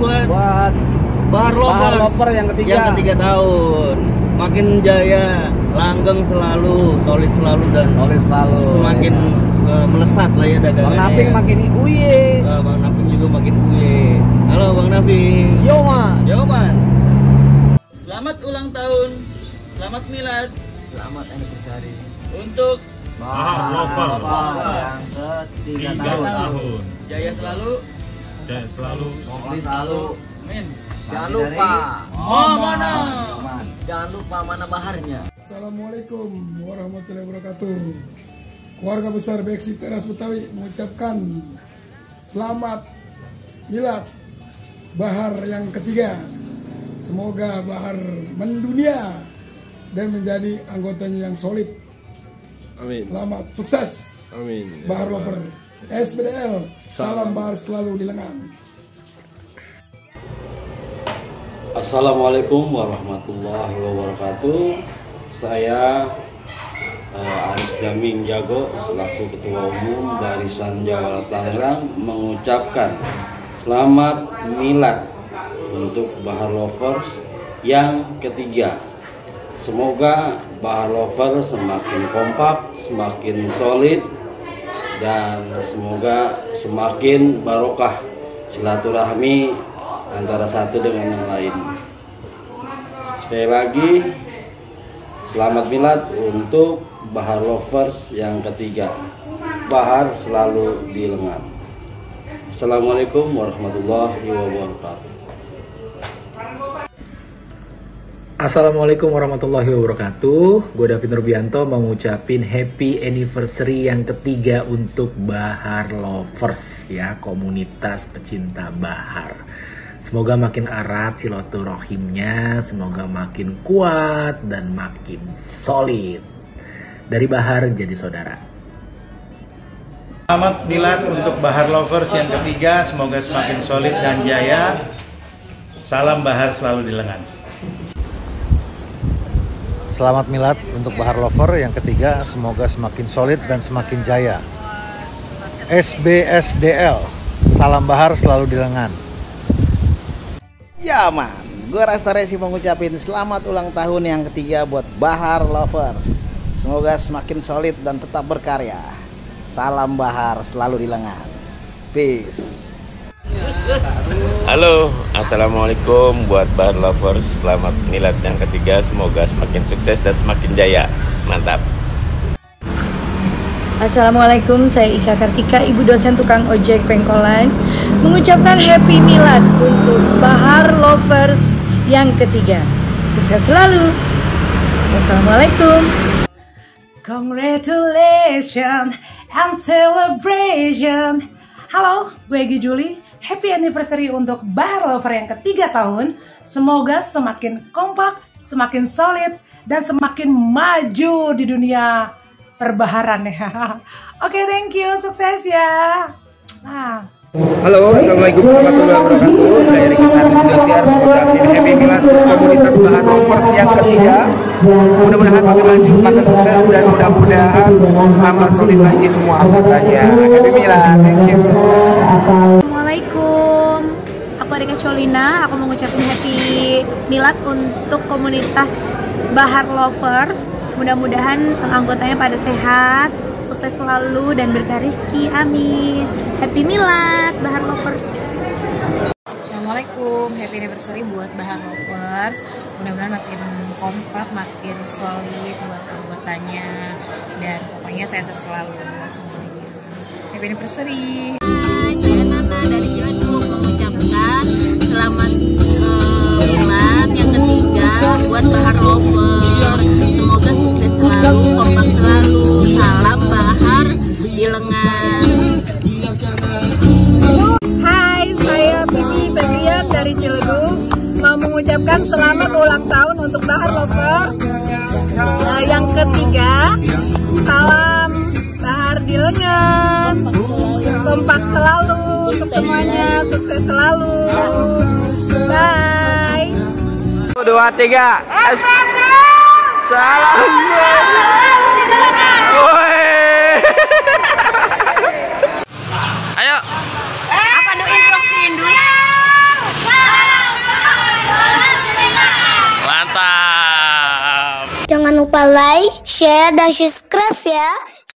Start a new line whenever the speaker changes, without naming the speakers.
buat
Bahar
Lover yang ketiga tahun. Makin jaya, langgeng selalu, solid selalu dan semakin melesat lah ya dagangannya.
Bang Naping
ya.
makin uye.
Bang Naping juga makin uye. Halo Bang Naping.
Yo man.
Selamat ulang tahun, selamat milad,
Selamat anniversary
untuk
Bahar Lover
yang ketiga
3
tahun.
tahun.
jaya selalu.
Dan selalu
Selalu.
Amin.
Jangan lupa.
Mana?
Jangan lupa mana baharnya.
Assalamualaikum warahmatullahi wabarakatuh. Keluarga besar BXI Teras Betawi mengucapkan selamat milad Bahar yang ketiga. Semoga Bahar mendunia dan menjadi anggotanya yang solid.
Amin.
Selamat sukses.
Amin.
Bahar Lover. SBDL. Salam Bahar selalu di lengan.
Assalamualaikum warahmatullahi wabarakatuh. Saya Aris Daming Jago selaku Ketua Umum Barisan Jawa Tangerang mengucapkan selamat milad untuk Bahar Lovers yang ketiga. Semoga Bahar Lovers semakin kompak, semakin solid, dan semoga semakin barokah silaturahmi antara satu dengan yang lain. Sekali lagi selamat milad untuk Bahar Lovers yang ketiga. Bahar selalu di lengan. Assalamualaikum warahmatullahi wabarakatuh.
Assalamualaikum warahmatullahi wabarakatuh. Gue David Nurbianto mau ngucapin happy anniversary yang ketiga untuk Bahar Lovers ya, komunitas pecinta bahar. Semoga makin erat silaturahimnya, semoga makin kuat dan makin solid. Dari bahar jadi saudara.
Selamat milad untuk Bahar Lovers yang ketiga, semoga semakin solid dan jaya. Salam Bahar selalu di lengan.
Selamat milad untuk Bahar Lover yang ketiga, semoga semakin solid dan semakin jaya. SBSDL, salam Bahar selalu di lengan.
Ya man, gue Rastaresi mau ngucapin selamat ulang tahun yang ketiga buat Bahar Lovers. Semoga semakin solid dan tetap berkarya. Salam Bahar selalu di lengan. Peace.
Halo, assalamualaikum buat Bahar Lovers. Selamat milad yang ketiga, semoga semakin sukses dan semakin jaya. Mantap.
Assalamualaikum, saya Ika Kartika, ibu dosen tukang ojek pengkolan, mengucapkan happy milad untuk Bahar Lovers yang ketiga. Sukses selalu. Wassalamualaikum. Congratulations and celebration. Halo, gue Egy Juli. Happy anniversary untuk Bahar Lover yang ketiga tahun. Semoga semakin kompak, semakin solid, dan semakin maju di dunia perbaharan ya. Oke, thank you, sukses ya.
Halo, assalamualaikum warahmatullahi wabarakatuh. Saya Riki Stadi Indosiar mengucapkan happy milad komunitas Bahar Lovers yang ketiga. Mudah-mudahan makin maju, makin sukses, dan mudah-mudahan tambah solid lagi semua anggotanya. Happy milad, thank you.
Assalamualaikum, aku Rika Cholina. Aku mengucapkan happy milad untuk komunitas Bahar Lovers. Mudah-mudahan anggotanya pada sehat, sukses selalu, dan berkah rezeki. Amin. Happy milad Bahar Lovers.
Assalamualaikum, happy anniversary buat Bahar Lovers. Mudah-mudahan makin kompak, makin solid buat anggotanya, dan pokoknya sehat selalu buat semuanya. Happy anniversary.
Saya Nana dari Ciledug mengucapkan selamat milad yang ketiga buat Bahar Lovers. Semoga sukses selalu, kompak selalu. Salam Bahar di lengan.
Hai, saya Bibi Febrian dari Ciledug, mau mengucapkan selamat ulang tahun untuk Bahar Lover yang ketiga. Salam Bahar di lengan, kompak selalu untuk semuanya, sukses selalu. Bye.
1, 2, 3. Salam.
Ayo. Apa doin dulu?
Jangan lupa like, share, dan subscribe ya.